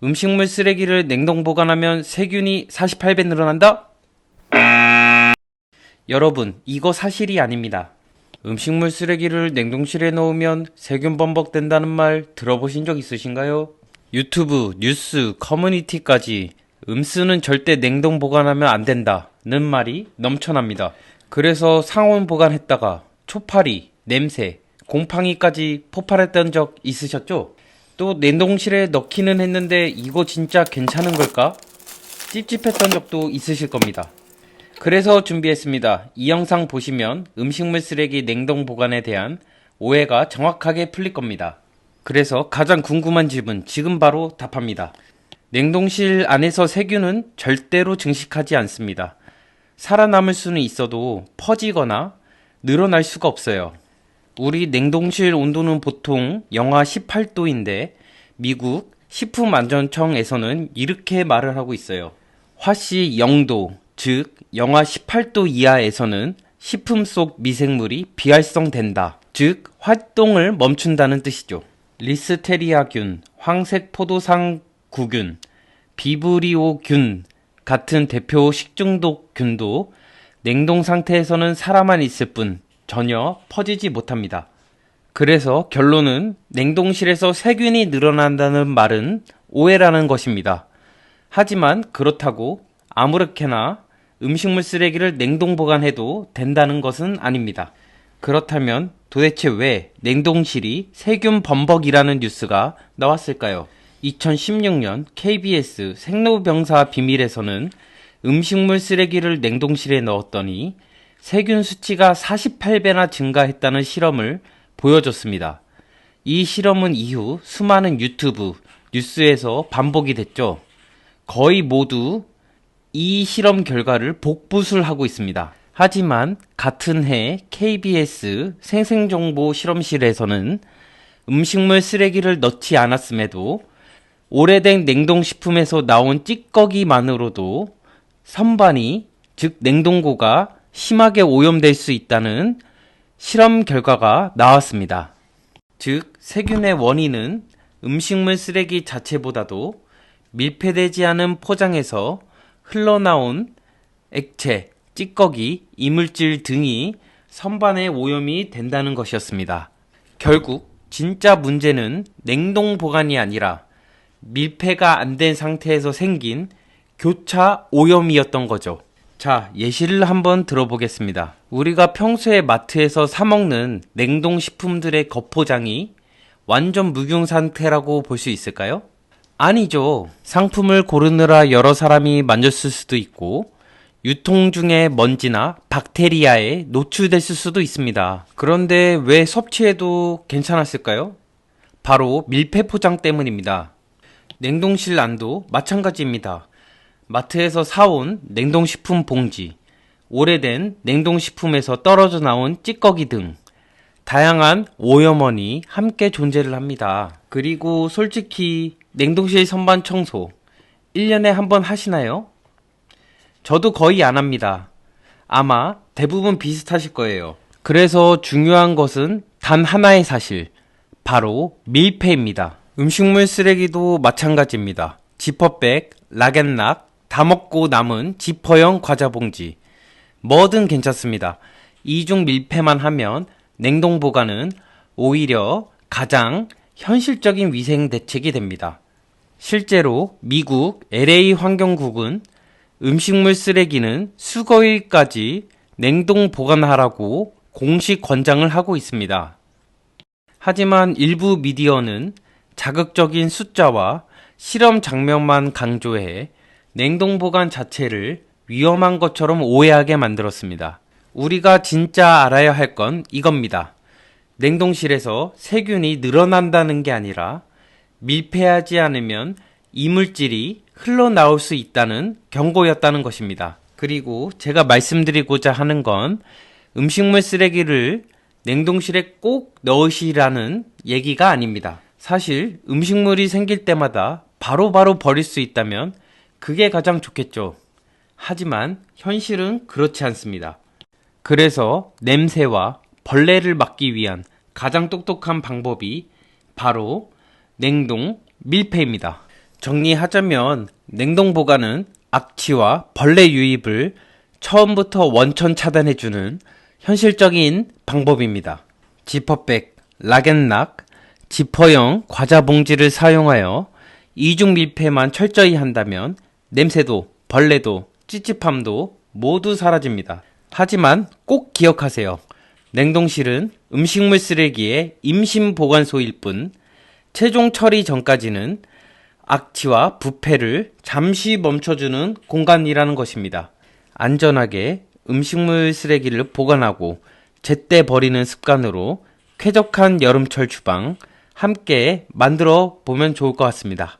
음식물 쓰레기를 냉동 보관하면 세균이 48배 늘어난다? 여러분, 이거 사실이 아닙니다. 음식물 쓰레기를 냉동실에 넣으면 세균 범벅된다는 말 들어보신 적 있으신가요? 유튜브, 뉴스, 커뮤니티까지 음쓰는 절대 냉동 보관하면 안 된다는 말이 넘쳐납니다. 그래서 상온 보관했다가 초파리, 냄새, 곰팡이까지 폭발했던 적 있으셨죠? 또 냉동실에 넣기는 했는데 이거 진짜 괜찮은 걸까? 찝찝했던 적도 있으실 겁니다. 그래서 준비했습니다. 이 영상 보시면 음식물 쓰레기 냉동 보관에 대한 오해가 정확하게 풀릴 겁니다. 그래서 가장 궁금한 질문 지금 바로 답합니다. 냉동실 안에서 세균은 절대로 증식하지 않습니다. 살아남을 수는 있어도 퍼지거나 늘어날 수가 없어요. 우리 냉동실 온도는 보통 영하 18도인데 미국 식품안전청에서는 이렇게 말을 하고 있어요. 화씨 0도, 즉 영하 18도 이하에서는 식품 속 미생물이 비활성된다. 즉 활동을 멈춘다는 뜻이죠. 리스테리아균, 황색 포도상구균, 비브리오균 같은 대표 식중독균도 냉동 상태에서는 살아만 있을 뿐 전혀 퍼지지 못합니다. 그래서 결론은 냉동실에서 세균이 늘어난다는 말은 오해라는 것입니다. 하지만 그렇다고 아무렇게나 음식물 쓰레기를 냉동 보관해도 된다는 것은 아닙니다. 그렇다면 도대체 왜 냉동실이 세균 범벅이라는 뉴스가 나왔을까요? 2016년 KBS 생로병사 비밀에서는 음식물 쓰레기를 냉동실에 넣었더니 세균 수치가 48배나 증가했다는 실험을 보여줬습니다. 이 실험은 이후 수많은 유튜브, 뉴스에서 반복이 됐죠. 거의 모두 이 실험 결과를 복붙을 있습니다. 하지만 같은 해 KBS 생생정보 실험실에서는 음식물 쓰레기를 넣지 않았음에도 오래된 냉동식품에서 나온 찌꺼기만으로도 선반이, 즉 냉동고가 심하게 오염될 수 있다는 실험 결과가 나왔습니다. 즉 세균의 원인은 음식물 쓰레기 자체보다도 밀폐되지 않은 포장에서 흘러나온 액체, 찌꺼기, 이물질 등이 선반의 오염이 된다는 것이었습니다. 결국 진짜 문제는 냉동 보관이 아니라 밀폐가 안 된 상태에서 생긴 교차 오염이었던 거죠. 자, 예시를 한번 들어보겠습니다. 우리가 평소에 마트에서 사 먹는 냉동식품들의 겉포장이 완전 무균 상태라고 볼 수 있을까요? 아니죠. 상품을 고르느라 여러 사람이 만졌을 수도 있고 유통 중에 먼지나 박테리아에 노출됐을 수도 있습니다. 그런데 왜 섭취해도 괜찮았을까요? 바로 밀폐 포장 때문입니다. 냉동실 안도 마찬가지입니다. 마트에서 사온 냉동식품 봉지, 오래된 냉동식품에서 떨어져 나온 찌꺼기 등 다양한 오염원이 함께 존재를 합니다. 그리고 솔직히 냉동실 선반 청소 1년에 한 번 하시나요? 저도 거의 안 합니다. 아마 대부분 비슷하실 거예요. 그래서 중요한 것은 단 하나의 사실, 바로 밀폐입니다. 음식물 쓰레기도 마찬가지입니다. 지퍼백, 락앤락, 다 먹고 남은 지퍼형 과자 봉지, 뭐든 괜찮습니다. 이중 밀폐만 하면 냉동 보관은 오히려 가장 현실적인 위생 대책이 됩니다. 실제로 미국 LA 환경국은 음식물 쓰레기는 수거일까지 냉동 보관하라고 공식 권장을 하고 있습니다. 하지만 일부 미디어는 자극적인 숫자와 실험 장면만 강조해 냉동 보관 자체를 위험한 것처럼 오해하게 만들었습니다. 우리가 진짜 알아야 할 건 이겁니다. 냉동실에서 세균이 늘어난다는 게 아니라 밀폐하지 않으면 이물질이 흘러나올 수 있다는 경고였다는 것입니다. 그리고 제가 말씀드리고자 하는 건 음식물 쓰레기를 냉동실에 꼭 넣으시라는 얘기가 아닙니다. 사실 음식물이 생길 때마다 바로바로 버릴 수 있다면 그게 가장 좋겠죠. 하지만 현실은 그렇지 않습니다. 그래서 냄새와 벌레를 막기 위한 가장 똑똑한 방법이 바로 냉동 밀폐입니다. 정리하자면 냉동 보관은 악취와 벌레 유입을 처음부터 원천 차단해주는 현실적인 방법입니다. 지퍼백, 락앤락, 지퍼형 과자 봉지를 사용하여 이중 밀폐만 철저히 한다면 냄새도 벌레도 찝찝함도 모두 사라집니다. 하지만 꼭 기억하세요. 냉동실은 음식물 쓰레기의 임신 보관소일 뿐 최종 처리 전까지는 악취와 부패를 잠시 멈춰주는 공간이라는 것입니다. 안전하게 음식물 쓰레기를 보관하고 제때 버리는 습관으로 쾌적한 여름철 주방 함께 만들어 보면 좋을 것 같습니다.